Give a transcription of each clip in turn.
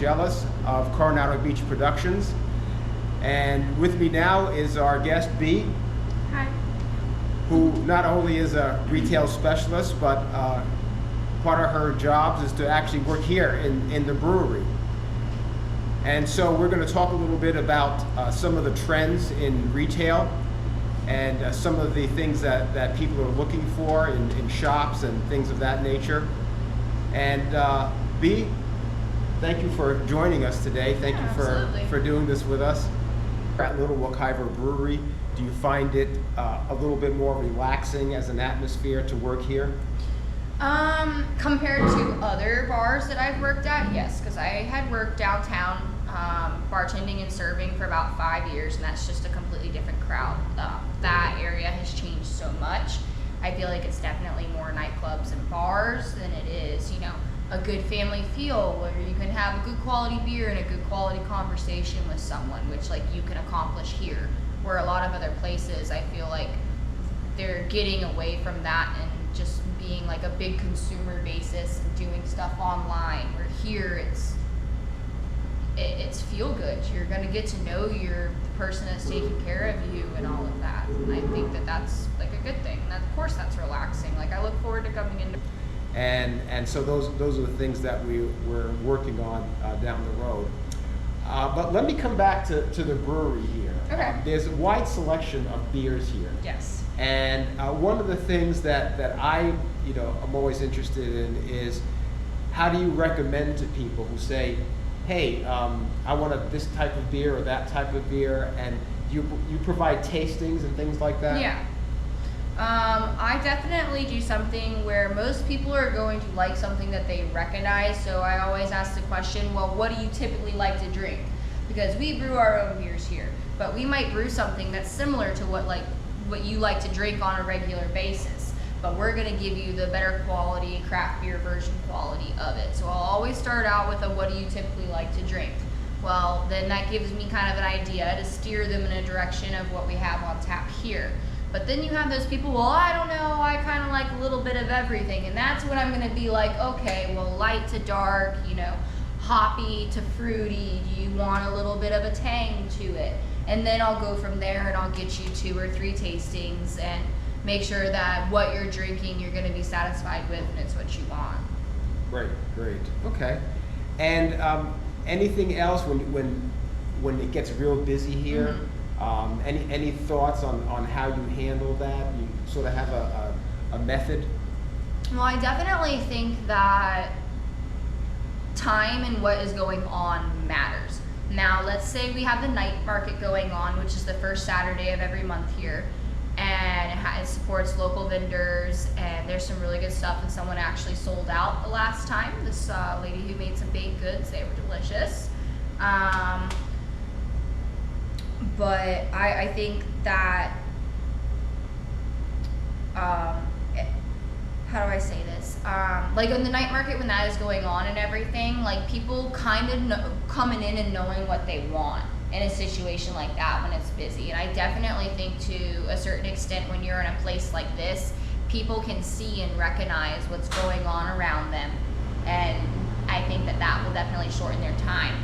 Jealous of Coronado Beach Productions, and with me now is our guest B. Hi. Who not only is a retail specialist, but part of her jobs is to actually work here in the brewery. And so we're going to talk a little bit about some of the trends in retail and some of the things that people are looking for in shops and things of that nature. And B, thank you for joining us today. Thank you for doing this with us. At Little Wekiva Brewery, do you find it a little bit more relaxing as an atmosphere to work here? Compared to other bars that I've worked at, yes, because I had worked downtown bartending and serving for about 5 years, and that's just a completely different crowd. That area has changed so much. I feel like it's definitely more nightclubs and bars than it is, a good family feel where you can have a good quality beer and a good quality conversation with someone, which you can accomplish here. Where a lot of other places, I feel like they're getting away from that and just being like a big consumer basis and doing stuff online. Where here it's feel good. You're gonna get to know the person that's taking care of you and all of that. And I think that's a good thing. And of course that's relaxing. I look forward to coming in. And so those are the things that we're working on down the road. But let me come back to the brewery here. Okay. There's a wide selection of beers here. Yes. And one of the things that I I'm always interested in is how do you recommend to people who say, hey, I want this type of beer or that type of beer, and you provide tastings and things like that? Yeah. I definitely do something where most people are going to like something that they recognize, so I always ask the question, well, what do you typically like to drink? Because we brew our own beers here, but we might brew something that's similar to what you like to drink on a regular basis, but we're going to give you the better quality craft beer version quality of it. So I'll always start out with a what do you typically like to drink? Well, then that gives me kind of an idea to steer them in a direction of what we have on tap here. But then you have those people, well, I don't know, I kind of like a little bit of everything. And that's when I'm going to be like, okay, well, light to dark, hoppy to fruity. Do you want a little bit of a tang to it? And then I'll go from there and I'll get you 2 or 3 tastings and make sure that what you're drinking you're going to be satisfied with and it's what you want. Great. Okay. And anything else when it gets real busy here? Mm-hmm. Any thoughts on how you handle that? You sort of have a method? Well, I definitely think that time and what is going on matters. Now, let's say we have the night market going on, which is the first Saturday of every month here, and it supports local vendors, and there's some really good stuff, and someone actually sold out the last time. This lady who made some baked goods, they were delicious. But I think that, how do I say this? In the night market when that is going on and everything, people kind of coming in and knowing what they want in a situation like that when it's busy. And I definitely think to a certain extent when you're in a place like this, people can see and recognize what's going on around them. And I think that will definitely shorten their time.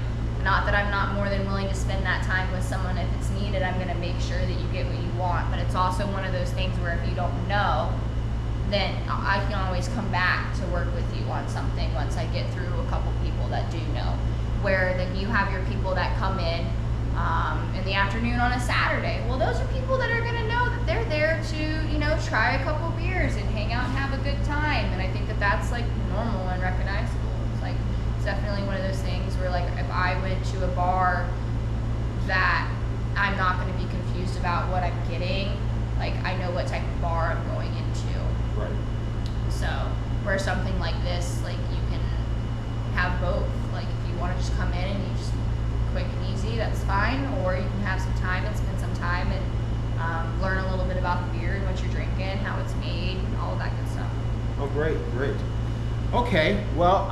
Not that I'm not more than willing to spend that time with someone if it's needed. I'm going to make sure that you get what you want. But it's also one of those things where if you don't know, then I can always come back to work with you on something once I get through a couple people that do know. Where then you have your people that come in the afternoon on a Saturday. Well, those are people that are going to know that they're there to, try a couple beers and hang out and have a good time. And I think that that's normal and recognizable. It's definitely one of those things where if I went to a bar that I'm not going to be confused about what I'm getting, I know what type of bar I'm going into. Right. So where something like this, you can have both. If you want to just come in and you just quick and easy, that's fine. Or you can have some time and spend some time and learn a little bit about the beer and what you're drinking, how it's made, all of that good stuff. Oh, great. Okay, well,